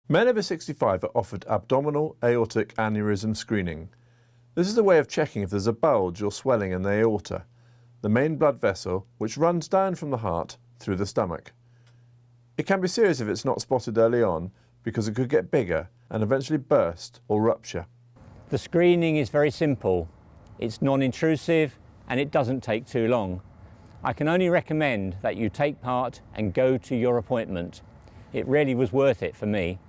Men over 65 are offered abdominal aortic aneurysm screening. This is a way of checking if there's a bulge or swelling in the aorta, the main blood vessel which runs down from the heart through the stomach. It can be serious if it's not spotted early on because it could get bigger and eventually burst or rupture. The screening is very simple. It's non-intrusive and it doesn't take too long. I can only recommend that you take part and go to your appointment. It really was worth it for me.